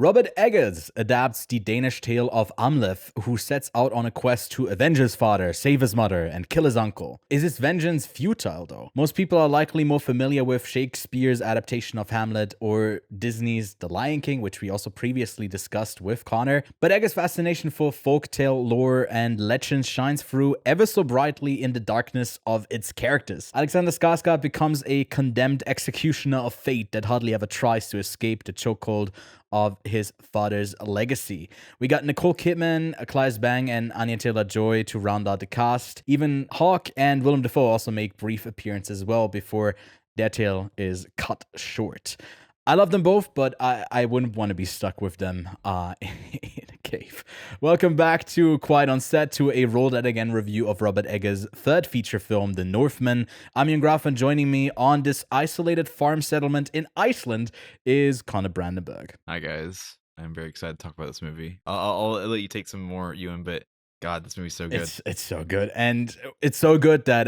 Robert Eggers adapts the Danish tale of Amleth, who sets out on a quest to avenge his father, save his mother, and kill his uncle. Is his vengeance futile, though? Most people are likely more familiar with Shakespeare's adaptation of Hamlet or Disney's The Lion King, which we also previously discussed with Connor. But Eggers' fascination for folktale lore and legends shines through ever so brightly in the darkness of its characters. Alexander Skarsgård becomes a condemned executioner of fate that hardly ever tries to escape the chokehold of his father's legacy. We got Nicole Kidman, Claes and Anya Taylor-Joy to round out the cast. Even Hawke and Willem Dafoe also make brief appearances as well before their tale is cut short. I love them both, but I wouldn't want to be stuck with them in a cave. Welcome back to Quiet on Set, to a Roll That Again review of Robert Eggers' third feature film, The Northman. I'm Ewan Graf, and joining me on this isolated farm settlement in Iceland is Connor Brandenburg. Hi guys, I'm very excited to talk about this movie. I'll let you take some more, Ewan, but God, this movie's so good. It's so good. And it's so good that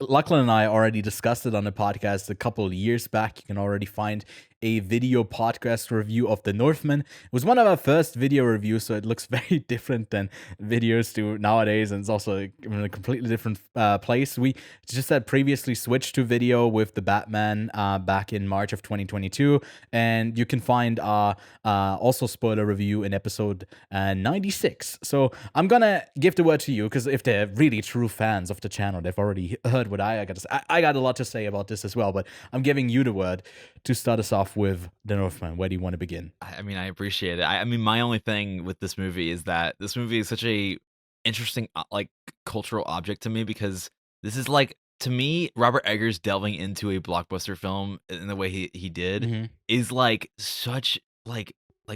Lachlan and I already discussed it on the podcast a couple of years back. You can already find a video podcast review of The Northman. It was one of our first video reviews, so it looks very different than videos do nowadays, and it's also in a completely different place. We just had previously switched to video with The Batman back in March of 2022, and you can find also spoiler review in episode 96. So I'm gonna give the word to you, because if they're really true fans of the channel, they've already heard what I got to say. I got a lot to say about this as well, but I'm giving you the word to start us off with The Northman. Where do you want to begin? I mean, I appreciate it. I mean, my only thing with this movie is that this movie is such a interesting, like, cultural object to me, because this is, like, to me, Robert Eggers delving into a blockbuster film in the way he did is, like, such, like,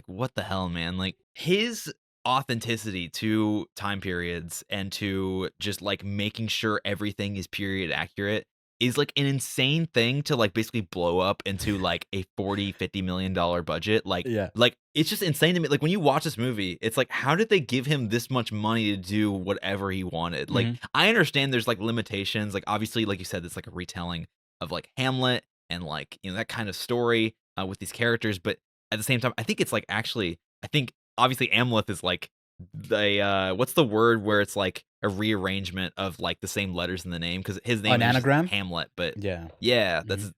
what the hell, man? Like, his authenticity to time periods and to just, like, making sure everything is period accurate is, like, an insane thing to, like, basically blow up into, like, a $40-50 million budget. Like, Yeah. like, it's just insane to me. Like, when you watch this movie, it's like, how did they give him this much money to do whatever he wanted? Like, I understand there's, like, limitations. Like, obviously, like you said, it's like a retelling of, like, Hamlet and, like, you know, that kind of story with these characters. But at the same time, I think it's, like, actually, I think obviously Amleth is, like, the what's the word where it's like a rearrangement of, like, the same letters in the name, because his name An is anagram? Hamlet, but yeah, that's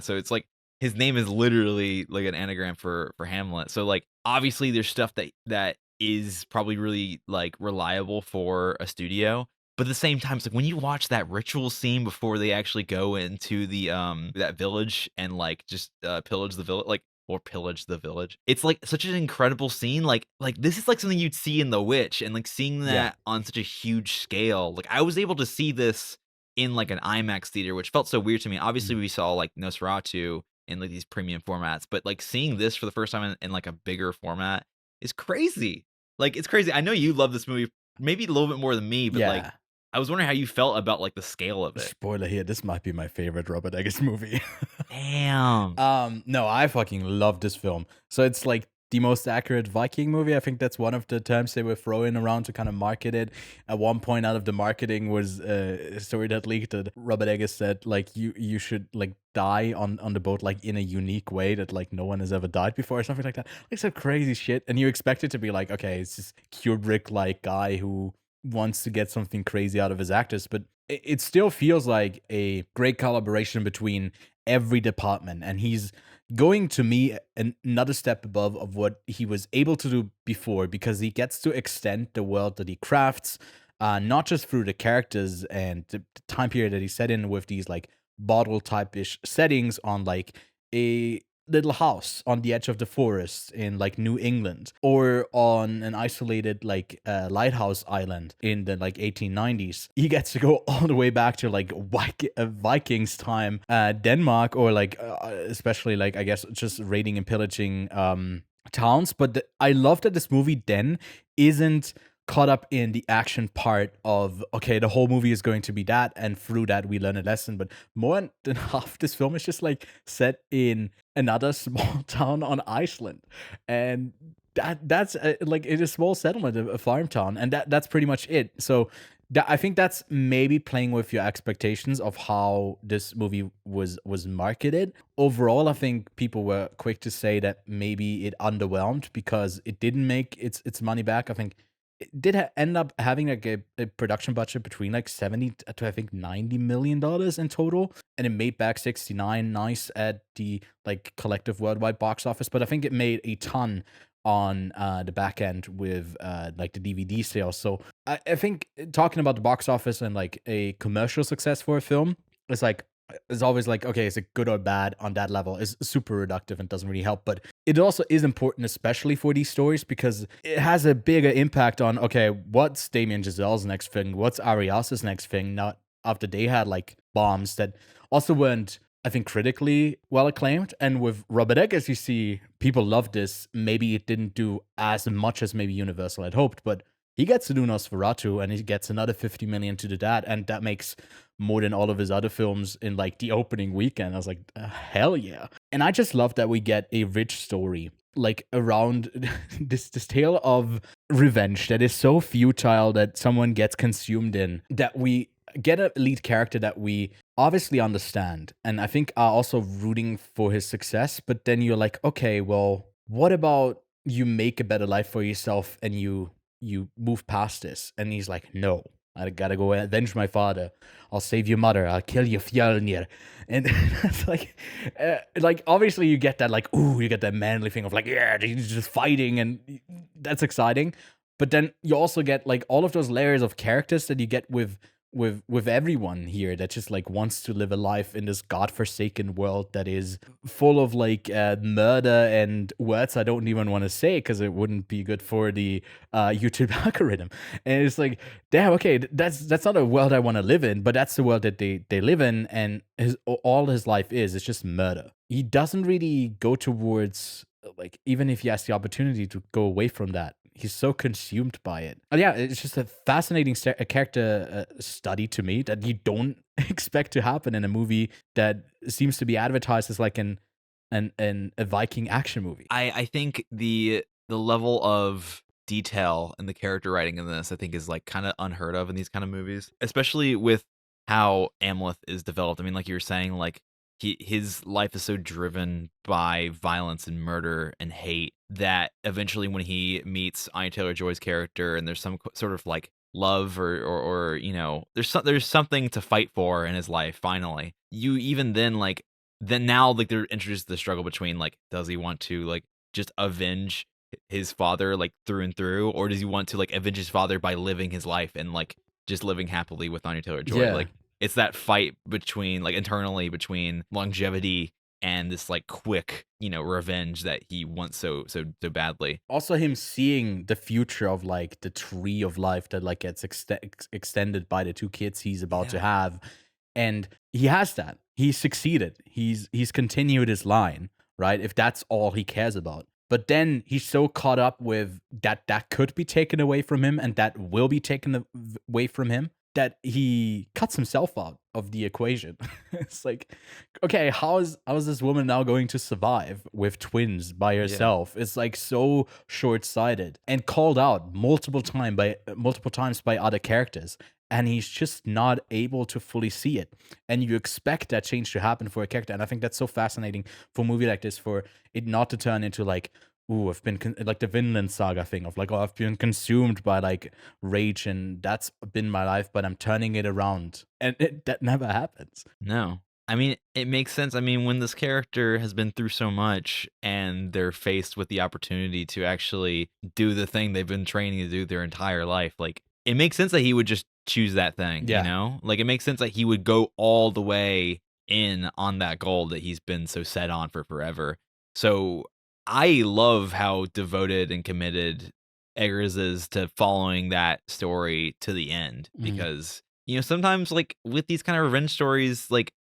so it's like his name is literally like an anagram for Hamlet. So, like, obviously there's stuff that is probably really, like, reliable for a studio, but at the same time, it's like when you watch that ritual scene before they actually go into the that village and, like, just pillage the village, like, or pillage the village. It's, like, such an incredible scene. Like this is, like, something you'd see in The Witch, and, like, seeing that on such a huge scale. Like, I was able to see this in, like, an IMAX theater, which felt so weird to me. Obviously, we saw, like, Nosferatu in, like, these premium formats, but, like, seeing this for the first time in, like, a bigger format is crazy. Like, it's crazy. I know you love this movie maybe a little bit more than me, but like, I was wondering how you felt about, like, the scale of it. Spoiler here, this might be my favorite Robert Eggers movie. Damn. No, I fucking love this film. So it's like the most accurate Viking movie. I think that's one of the terms they were throwing around to kind of market it. At one point out of the marketing was a story that leaked that Robert Eggers said, like, you should, like, die on the boat, like, in a unique way that, like, no one has ever died before, or something like that. Like, some crazy shit. And you expect it to be like, okay, it's this Kubrick-like guy who wants to get something crazy out of his actors, but it still feels like a great collaboration between every department, and he's going, to me, another step above of what he was able to do before, because he gets to extend the world that he crafts, not just through the characters and the time period that he set in with these, like, bottle type-ish settings on, like, a little house on the edge of the forest in, like, New England, or on an isolated, like, lighthouse island in the, like, 1890s. He gets to go all the way back to, like, Vikings time, Denmark, or, like, especially, like, I guess just raiding and pillaging towns. But I love that this movie then isn't caught up in the action part of, okay, the whole movie is going to be that, and through that we learn a lesson. But more than half this film is just, like, set in another small town on Iceland, and that's like, in a small settlement, a farm town, and that's pretty much it. So I think that's maybe playing with your expectations of how this movie was marketed. Overall, I think people were quick to say that maybe it underwhelmed because it didn't make its money back. I think it did end up having like a production budget between like 70 to I think $90 million in total, and it made back 69 nice at the like collective worldwide box office. But I think it made a ton on the back end with like the DVD sales. So I think talking about the box office and like a commercial success for a film is like it's always like, okay, is it good or bad on that level? Is super reductive and doesn't really help. But it also is important, especially for these stories, because it has a bigger impact on, okay, what's Damien Chazelle's next thing? What's Arias's next thing? Not after they had like bombs that also weren't, I think, critically well acclaimed. And with Robert Eggers, you see people love this. Maybe it didn't do as much as maybe Universal had hoped, but he gets to do Nosferatu and he gets another 50 million to do that. And that makes more than all of his other films in like the opening weekend. I was like, hell yeah. And I just love that we get a rich story like around this tale of revenge that is so futile that someone gets consumed in, that we get a lead character that we obviously understand and I think are also rooting for his success. But then you're like, okay, well, what about you make a better life for yourself and you move past this? And he's like, no, I gotta go avenge my father. I'll save your mother. I'll kill your Fjölnir. And it's like obviously you get that like, ooh, you get that manly thing of like, yeah, he's just fighting, and that's exciting. But then you also get like all of those layers of characters that you get with everyone here that just like wants to live a life in this godforsaken world that is full of like murder and words I don't even want to say because it wouldn't be good for the YouTube algorithm. And it's like, damn, okay, that's not a world I want to live in, but that's the world that they live in, and all his life is it's just murder. He doesn't really go towards like, even if he has the opportunity to go away from that, he's so consumed by it. And yeah, it's just a fascinating character study to me that you don't expect to happen in a movie that seems to be advertised as like a Viking action movie. I think the level of detail and the character writing in this, I think, is like kind of unheard of in these kind of movies, especially with how Amleth is developed. I mean, like you were saying, like his life is so driven by violence and murder and hate that eventually when he meets Anya Taylor-Joy's character and there's some sort of like love or you know, there's something to fight for in his life finally. You even then now like they're introduced to the struggle between like, does he want to like just avenge his father like through and through, or does he want to like avenge his father by living his life and like just living happily with Anya Taylor-Joy? Yeah. Like it's that fight between like internally between longevity and this like quick, you know, revenge that he wants so badly. Also him seeing the future of like the tree of life that like gets extended by the two kids he's about to have, and he has that. He's succeeded. He's continued his line, right? If that's all he cares about. But then he's so caught up with that could be taken away from him and that will be taken away from him that he cuts himself out of the equation. It's like, okay, how is this woman now going to survive with twins by herself? It's like so short-sighted and called out multiple times by other characters. And he's just not able to fully see it. And you expect that change to happen for a character. And I think that's so fascinating for a movie like this, for it not to turn into like, ooh, I've been like the Vinland Saga thing of like, oh, I've been consumed by like rage and that's been my life, but I'm turning it around. And that never happens. No. I mean, it makes sense. I mean, when this character has been through so much and they're faced with the opportunity to actually do the thing they've been training to do their entire life, like it makes sense that he would just choose that thing, you know? Like it makes sense that he would go all the way in on that goal that he's been so set on for forever. So I love how devoted and committed Eggers is to following that story to the end, because you know, sometimes like with these kind of revenge stories, like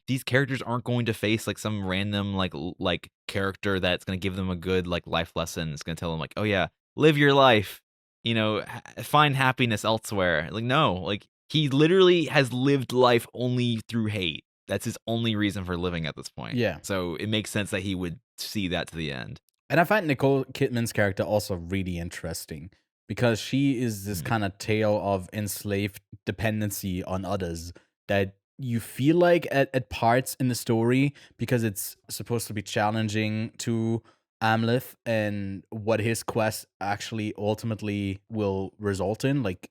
these characters aren't going to face like some random like character that's going to give them a good like life lesson. It's going to tell them like, oh yeah, live your life, you know, find happiness elsewhere. Like, no, like he literally has lived life only through hate. That's his only reason for living at this point. Yeah. So it makes sense that he would see that to the end. And I find Nicole Kidman's character also really interesting because she is this Mhm. kind of tale of enslaved dependency on others that you feel like at parts in the story, because it's supposed to be challenging to Amleth and what his quest actually ultimately will result in. Like,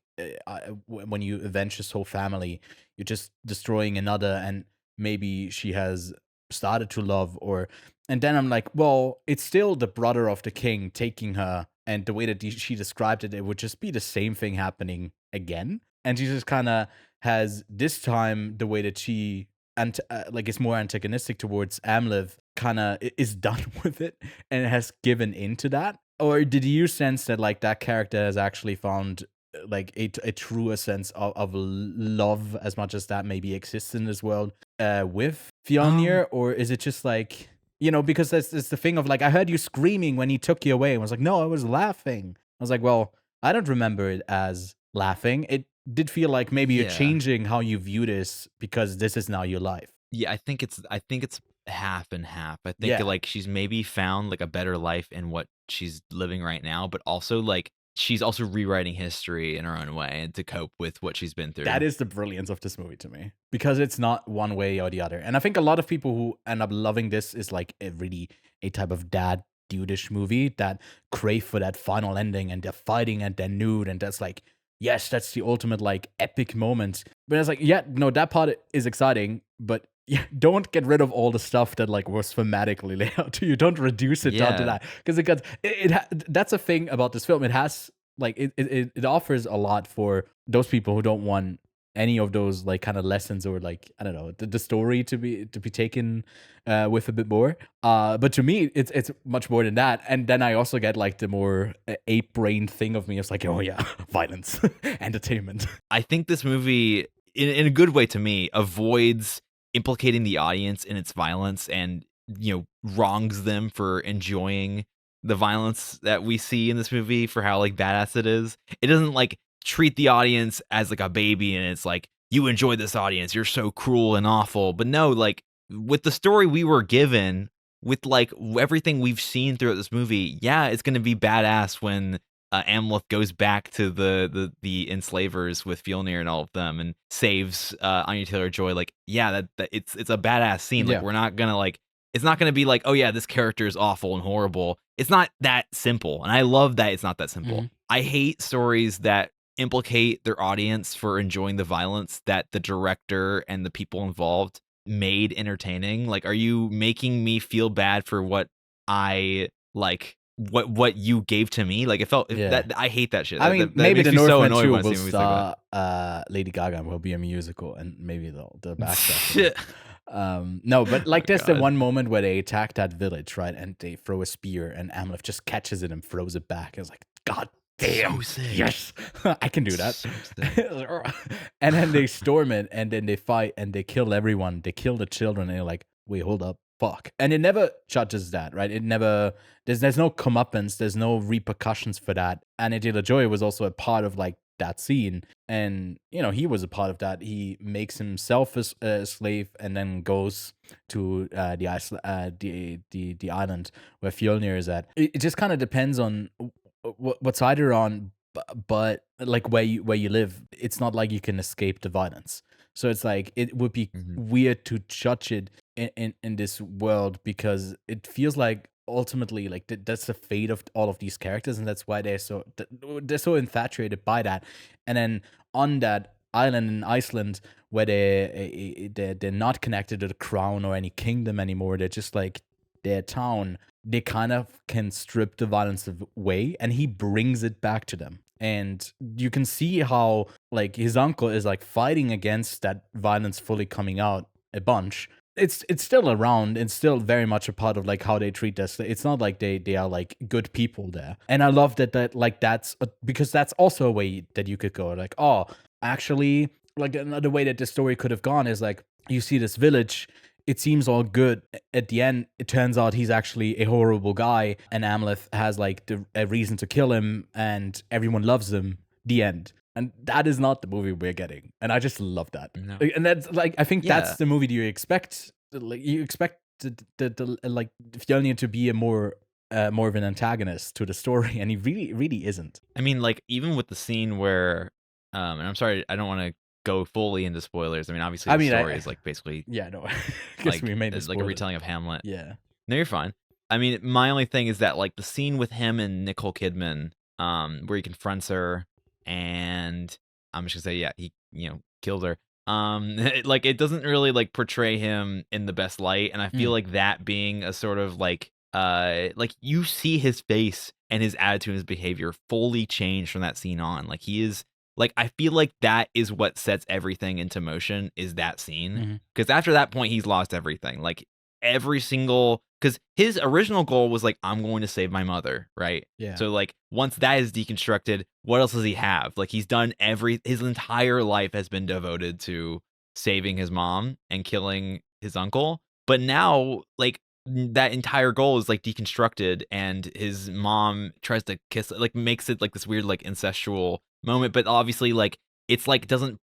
when you avenge his whole family, you're just destroying another, and maybe she has started to love, or and then I'm like, well, it's still the brother of the king taking her, and the way that she described it, it would just be the same thing happening again. And she just kind of has this time the way that she and like is more antagonistic towards Amleth, kind of is done with it and has given into that. Or did you sense that like that character has actually found like a truer sense of love, as much as that maybe exists in this world with Um, Fjolnir? Or is it just like, because that's the thing of like, I heard you screaming when he took you away, and was like, no, I was laughing. I was like, well, I don't remember it as laughing. It did feel like maybe you're yeah. changing how you view this because this is now your life. Yeah, I think it's half and half. I think Yeah. like she's maybe found like a better life in what she's living right now, but also like she's also rewriting history in her own way and to cope with what she's been That through. is the brilliance of this movie to me, because it's not one way or the other. And I think a lot of people who end up loving this is like a type of dad dudeish movie that crave for that final ending, and they're fighting and they're nude, and that's like, yes, that's the ultimate like epic moment. But it's like, yeah, no, that part is exciting, but yeah, don't get rid of all the stuff that like was thematically laid out to you. Don't reduce it down to Yeah. that, because that's a thing about this film. It has like it offers a lot for those people who don't want any of those like kind of lessons, or like, I don't know, the story to be taken with a bit more. But to me, it's much more than that. And then I also get like the more ape brain thing of me. It's like, oh yeah, violence, entertainment. I think this movie, in a good way to me, avoids implicating the audience in its violence and, wrongs them for enjoying the violence that we see in this movie for how like badass it is. It doesn't like treat the audience as like a baby and it's like, you enjoy this audience, you're so cruel and awful. But no, like with the story we were given, with like everything we've seen throughout this movie, yeah, it's going to be badass when Amleth goes back to the enslavers with Fjolnir and all of them and saves Anya Taylor-Joy. Like, yeah, that it's a badass scene. Like, Yeah. we're not gonna like, it's not gonna be like, oh yeah, this character is awful and horrible. It's not that simple, and I love that it's not that simple. Hmm. I hate stories that implicate their audience for enjoying the violence that the director and the people involved made entertaining. Like, are you making me feel bad for what I like? What you gave to me, like it felt Yeah. that I hate that shit. I That, mean, that, that maybe makes the me so Northman annoyed 2 when I will see movies like star Lady Gaga, and will be a musical, and maybe they'll backtrack on that. it. No, but Oh like there's the god, one moment where they attack that village, right? And they throw a spear, and Amleth just catches it and throws it back. It's like, God so damn, sick, yes, I can do that. so sick. And then they storm it, and then they fight, and they kill everyone. They kill the children, and they're like, wait, hold up, fuck. And it never judges that, right? It never, there's no comeuppance, there's no repercussions for that. And Adela Joy was also a part of like that scene, and he was a part of that. He makes himself a slave, and then goes to the island where Fjolnir is at. It just kind of depends on what side you're on, but like where you live, it's not like you can escape the violence. So it's like it would be Mhm. weird to judge it in this world, because it feels like ultimately like that's the fate of all of these characters, and that's why they're so infatuated by that. And then on that island in Iceland, where they're not connected to the crown or any kingdom anymore, they're just like their town. They kind of can strip the violence away, and he brings it back to them. And you can see how like his uncle is like fighting against that violence fully coming out a bunch. It's still around. It's still very much a part of like how they treat us. It's not like they are like good people there. And I love that like because that's also a way that you could go like, oh, actually, like another way that the story could have gone is like, you see this village, it seems all good. At the end, it turns out he's actually a horrible guy, and Amleth has like a reason to kill him, and everyone loves him. The end. And that is not the movie we're getting, and I just love that. No, And that's like, I think that's yeah, the movie you expect. Like you expect the like Fjolnir to be a more more of an antagonist to the story, and he really isn't. I mean, like, even with the scene where, and I'm sorry, I don't want to go fully into spoilers. I mean, obviously I the mean, story is like basically yeah, no, I guess we made this like a retelling of Hamlet. Yeah. No, you're fine. I mean, my only thing is that like the scene with him and Nicole Kidman, where he confronts her, and I'm just gonna say, yeah, he killed her. Like it doesn't really like portray him in the best light, and I feel Mm. like that being a sort of like you see his face and his attitude and his behavior fully change from that scene on. Like he is like I feel like that is what sets everything into motion is that scene. Mhm. Because after that point, he's lost everything. Like every single because his original goal was like, I'm going to save my mother, right? Yeah. So like once that is deconstructed, what else does he have? Like he's done his entire life has been devoted to saving his mom and killing his uncle. But now, like that entire goal is like deconstructed, and his mom tries to kiss, like makes it like this weird like incestual moment. But obviously, like it's like doesn't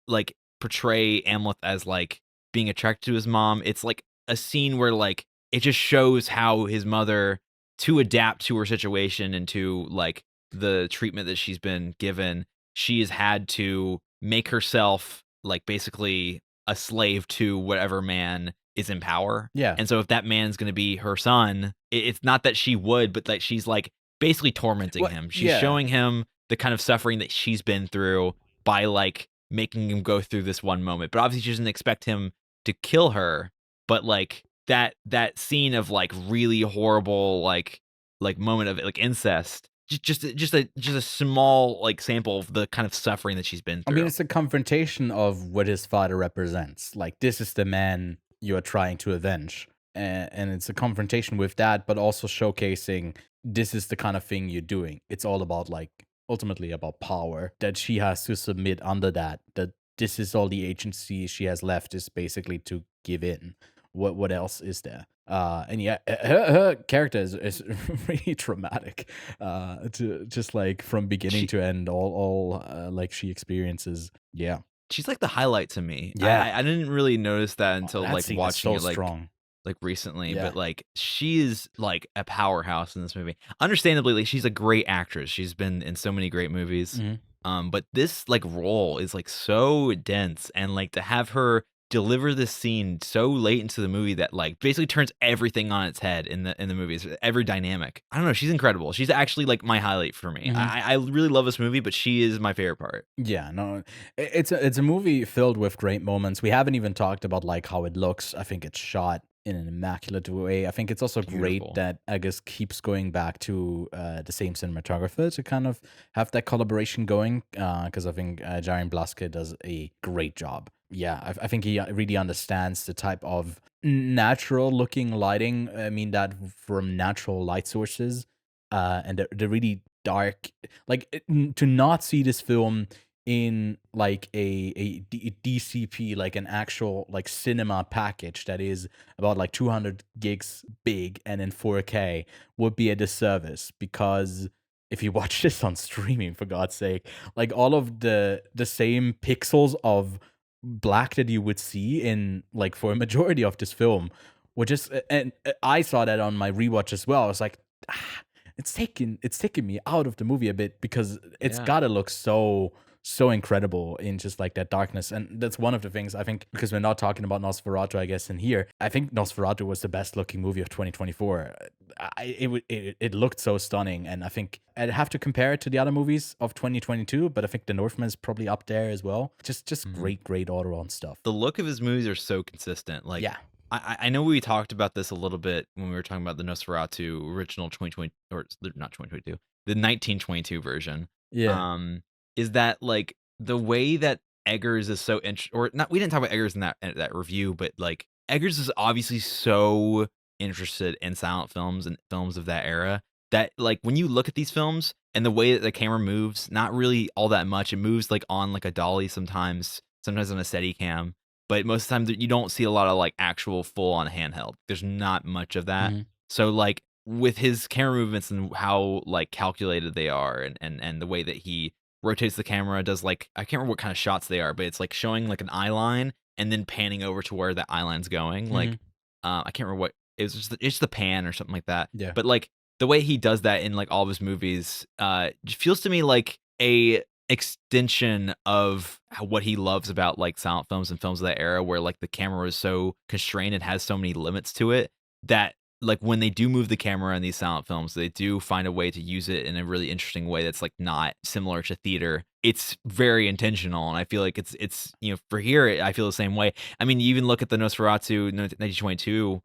like portray Amleth as like being attracted to his mom. It's like a scene where like it just shows how his mother, to adapt to her situation and to like the treatment that she's been given, she has had to make herself like basically a slave to whatever man is in power. Yeah. And so if that man's going to be her son, it's not that she would, but that she's like basically tormenting Well, him. She's yeah. showing him the kind of suffering that she's been through by like making him go through this one moment. But obviously she doesn't expect him to kill her, but like that scene of like really horrible like moment of like incest, just a small like sample of the kind of suffering that she's been I through. mean, it's a confrontation of what his father represents. Like, this is the man you are trying to avenge. And it's a confrontation with that, but also showcasing this is the kind of thing you're doing. It's all about, like, ultimately about power, that she has to submit under that this is all the agency she has left is basically to give in. What else is there? And yeah, her character is really traumatic. To just like from beginning to end, all like she experiences. Yeah, She's like the highlight to me. Yeah. I didn't really notice that until that like scene is watching so it strong. like recently, Yeah. but like she is like a powerhouse in this movie. Understandably, like she's a great actress. She's been in so many great movies. Mhm. But this like role is like so dense, and like to have her deliver this scene so late into the movie that like basically turns everything on its head in the movies, every dynamic. I don't know, she's incredible. She's actually like my highlight for me. Mhm. I really love this movie, but she is my favorite part. Yeah, no, it's a movie filled with great moments. We haven't even talked about like how it looks. I think it's shot in an immaculate way. I think it's also great Beautiful. that I guess keeps going back to the same cinematographer to kind of have that collaboration going. Because I think Jaren Blaske does a great job. Yeah, I think he really understands the type of natural looking lighting. I mean that from natural light sources, and the really dark, like to not see this film in like a DCP, like an actual like cinema package that is about like 200 gigs big and in 4K would be a disservice, because if you watch this on streaming, for God's sake, like all of the same pixels of black that you would see in like for a majority of this film were just, and I saw that on my rewatch as well. I was like, ah, it's taking me out of the movie a bit, because it's Yeah. gotta look so incredible in just like that darkness. And that's one of the things I think, because we're not talking about Nosferatu, I guess, in here. I think Nosferatu was the best looking movie of 2024. It looked so stunning, and I think I'd have to compare it to the other movies of 2022, but I think the Northman is probably up there as well. Just Mhm. great all around stuff. The look of his movies are so consistent. Like, Yeah. I know we talked about this a little bit when we were talking about the Nosferatu original 2020, or not 2022, the 1922 version. Yeah. Is that like the way that Eggers is so or not? We didn't talk about Eggers in that review, but like Eggers is obviously so interested in silent films and films of that era that like when you look at these films and the way that the camera moves, not really all that much. It moves like on like a dolly sometimes on a steady cam, but most of the time you don't see a lot of like actual full on handheld. There's not much of that. Mhm. So like with his camera movements and how like calculated they are, and the way that he rotates the camera, does like I can't remember what kind of shots they are, but it's like showing like an eye line and then panning over to where that eye line's going. Like Mhm. I can't remember what it's the pan or something like that. Yeah. But like the way he does that in like all of his movies, just feels to me like a extension of what he loves about like silent films and films of that era, where like the camera is so constrained and has so many limits to it that like when they do move the camera in these silent films, they do find a way to use it in a really interesting way that's like not similar to theater. It's very intentional, and I feel like it's for here I feel the same way. I mean, you even look at the Nosferatu 1922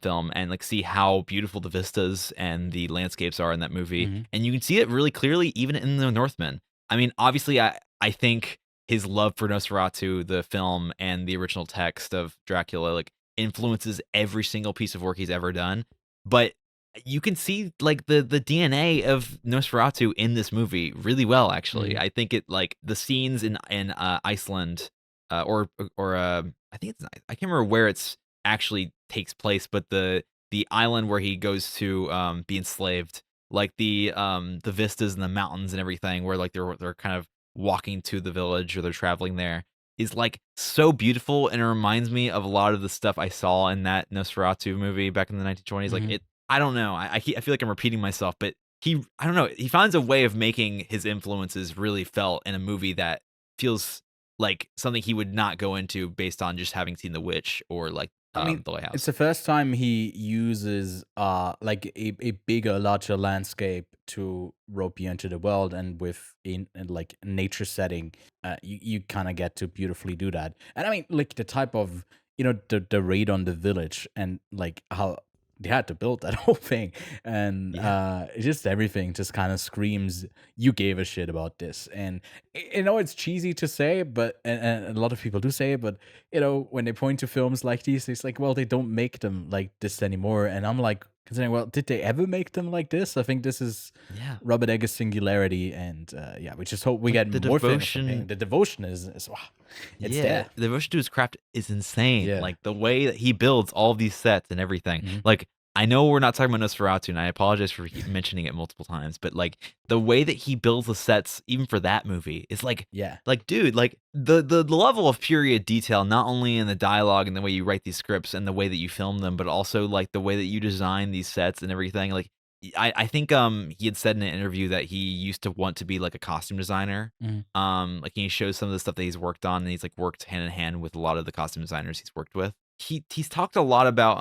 film and like see how beautiful the vistas and the landscapes are in that movie, Mhm. and you can see it really clearly even in the Northman. I mean, obviously, I think his love for Nosferatu, the film, and the original text of Dracula, like influences every single piece of work he's ever done. But you can see like the DNA of Nosferatu in this movie really well. Actually, Mhm. I think it like the scenes in Iceland, or I think it's I can't remember where it's actually takes place, but the island where he goes to be enslaved, like the vistas and the mountains and everything, where like they're kind of walking to the village or they're traveling there, is like so beautiful, and it reminds me of a lot of the stuff I saw in that Nosferatu movie back in the 1920s. Like Mhm. I don't know. I feel like I'm repeating myself, but I don't know. He finds a way of making his influences really felt in a movie that feels like something he would not go into based on just having seen The Witch or like I mean, The it's Lighthouse. the first time he uses like a bigger, larger landscape to rope you into the world, and with in like nature setting, you kind of get to beautifully do that. And I mean, like the type of the raid on the village, and like how they had to build that whole thing, and Yeah. just everything just kind of screams you gave a shit about this. And I know it's cheesy to say, but and a lot of people do say it, but when they point to films like these, it's like, well, they don't make them like this anymore. And I'm like, considering, well, did they ever make them like this? I think this is Yeah. Robert Eggers' singularity, and yeah, we just hope we Like get the more films from devotion. him. The devotion is wow, it's Yeah, there. the devotion to his craft is insane. Yeah. Like the way that he builds all these sets and everything. Hmm. Like I know we're not talking about Nosferatu, and I apologize for mentioning it multiple times, but like the way that he builds the sets, even for that movie, is Yeah. like dude, like the level of period detail, not only in the dialogue and the way you write these scripts and the way that you film them, but also like the way that you design these sets and everything. Like I think he had said in an interview that he used to want to be like a costume designer, Hmm. like he shows some of the stuff that he's worked on, and he's like worked hand in hand with a lot of the costume designers he's worked with. He's talked a lot about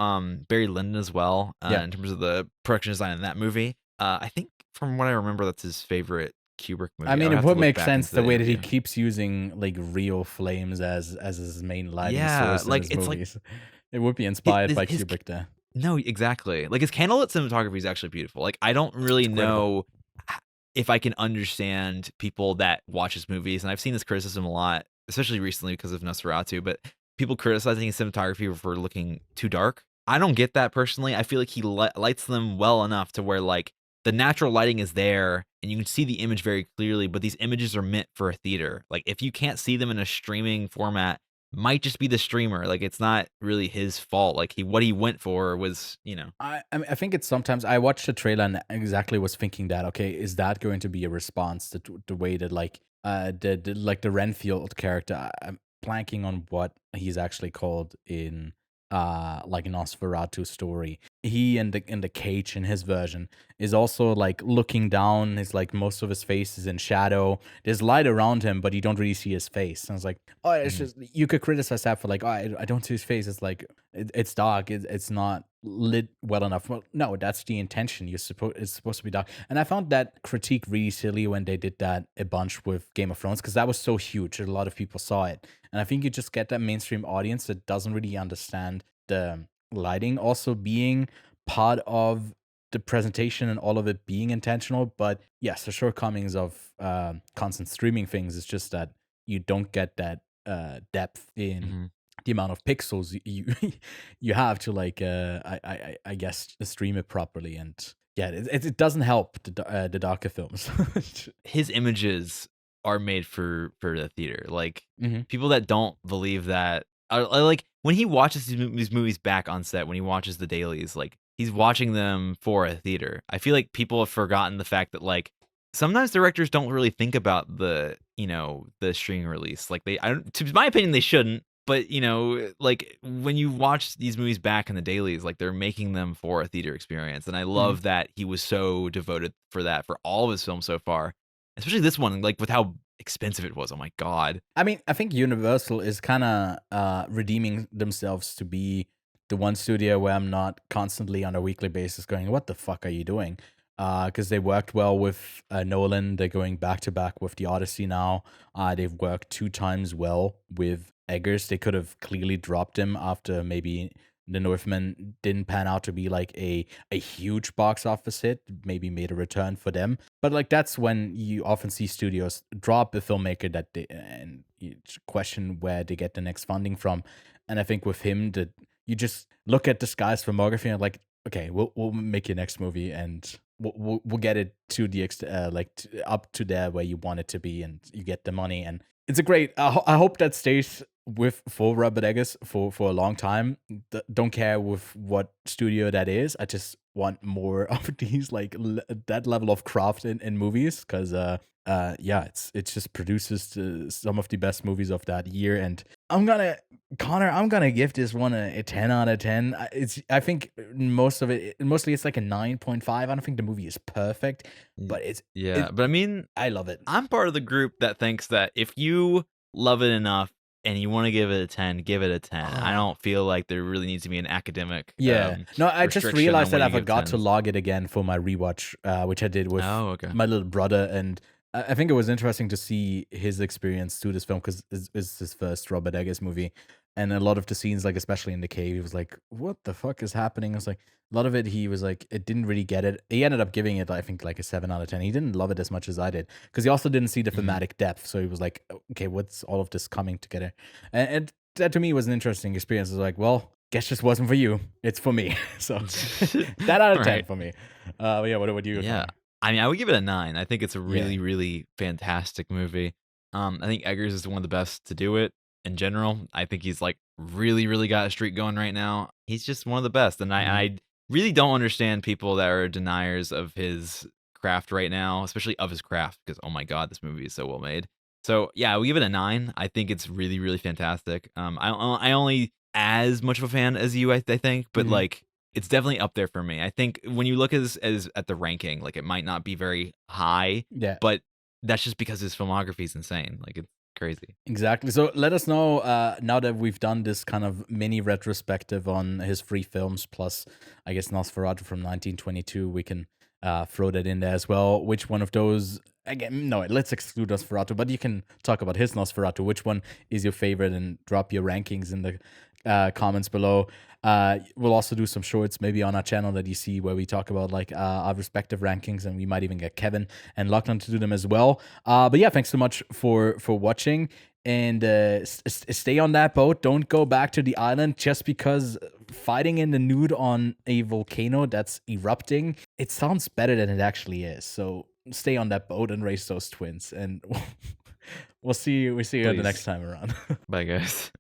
Barry Lyndon as well, Yeah. in terms of the production design in that movie. I think from what I remember, that's his favorite Kubrick I movie. I mean, would it have to would look make back sense into the the way that he interview. keeps using like real flames as his main lighting Yeah, source in like his it's like movies. It would be his inspired by his Kubrick there. no, exactly. Like his candlelit cinematography is actually beautiful. Like I don't It's really incredible. know if I can understand people that watch his movies, and I've seen this criticism a lot, especially recently because of Nosferatu, but people criticizing his cinematography for looking too dark. I don't get that personally. I feel like he lights them well enough to where like the natural lighting is there and you can see the image very clearly, but these images are meant for a theater. Like if you can't see them in a streaming format, might just be the streamer. Like it's not really his fault. Like what he went for was, I mean, I think it's sometimes I watched the trailer and exactly was thinking that, okay, is that going to be a response to the way that like the Renfield character, I'm blanking on what he's actually called in like Nosferatu story. He in the cage in his version is also like looking down. His like most of his face is in shadow. There's light around him, but you don't really see his face. And it's like, oh, it's Mhm. just you could criticize that for like, oh, I don't see his face. It's like it's dark. It's not lit well enough. Well, no, that's the intention. It's supposed to be dark. And I found that critique really silly when they did that a bunch with Game of Thrones, because that was so huge that a lot of people saw it. And I think you just get that mainstream audience that doesn't really understand the lighting also being part of the presentation and all of it being intentional. But yes, the shortcomings of constant streaming things is just that you don't get that depth in Mhm. the amount of pixels you you have to like I guess stream it properly. And yeah, it doesn't help the darker films. His images are made for the theater. Like Hmm. people that don't believe that are like when he watches these movies back on set, when he watches the dailies, like he's watching them for a theater. I feel like people have forgotten the fact that like sometimes directors don't really think about the streaming release. Like to my opinion, they shouldn't. but you know, like when you watch these movies back in the dailies, like they're making them for a theater experience, and I Mhm. love that he was so devoted for that for all of his films so far, especially this one, like with how expensive it was. Oh my god. I mean, I think Universal is kind of redeeming themselves to be the one studio where I'm not constantly on a weekly basis going, "What the fuck are you doing?" Because they worked well with Nolan. They're going back to back with the Odyssey now. They've worked 2 times well with Eggers. They could have clearly dropped him after maybe the Northman didn't pan out to be like a huge box office hit. Maybe made a return for them. But like that's when you often see studios drop a filmmaker that they and you question where they get the next funding from. And I think with him, that you just look at this guy's filmography and like, okay, we'll make your next movie and we'll get it to the up to there where you want it to be, and you get the money. And it's a great. I hope that stays with for Robert Eggers for a long time. Don't care with what studio that is. I just want more of these like that level of craft in movies, because yeah, it just produces some of the best movies of that year. And I'm gonna I'm gonna give this one a 10 out of 10. I think mostly it's like a 9.5. I don't think the movie is perfect, Y- but Yeah, but I mean, I love it. I'm part of the group that thinks that if you love it enough and you want to give it a 10, give it a 10. I Oh, don't feel like there really needs to be an academic yeah. No, I just restriction on realized that when I you give forgot to 10s. log it again for my rewatch, which I did with Oh, okay. my little brother, and I think it was interesting to see his experience to this film because it's his first Robert Eggers movie, and a lot of the scenes, like especially in the cave, he was like, "What the fuck is happening?" I was like, a lot of it, he was like, it didn't really get it. He ended up giving it, I think, like a 7 out of 10. He didn't love it as much as I did because he also didn't see the Mhm. thematic depth. So he was like, "Okay, what's all of this coming together?" And that to me was an interesting experience. It was like, well, guess this wasn't for you. It's for me. So 10 out of 10 Right. for me. But yeah, what would you give Yeah. me? I mean, I would give it a 9. I think it's a Yeah. really, really fantastic movie. I think Eggers is one of the best to do it in general. I think he's like really, really got a streak going right now. He's just one of the best. And Mhm. I really don't understand people that are deniers of his craft right now, especially of his craft, because oh my God, this movie is so well made. So yeah, we give it a 9. I think it's really, really fantastic. I only as much of a fan as you, I think, but Mhm. like it's definitely up there for me. I think when you look as at the ranking, like, it might not be very high, Yeah. but that's just because his filmography is insane, like, it's crazy. Exactly. So let us know now that we've done this kind of mini retrospective on his 3 films plus, I guess, Nosferatu from 1922. We can throw that in there as well. Which one of those? Again, no, let's exclude Nosferatu, but you can talk about his Nosferatu. Which one is your favorite, and drop your rankings in the comments below. We'll also do some shorts maybe on our channel that you see where we talk about like our respective rankings, and we might even get Kevin and Lachlan to do them as well. But yeah, thanks so much for watching, and stay on that boat. Don't go back to the island just because fighting in the nude on a volcano that's erupting, it sounds better than it actually is. So stay on that boat and raise those twins, and we'll see you the next Please. time around. Bye, guys.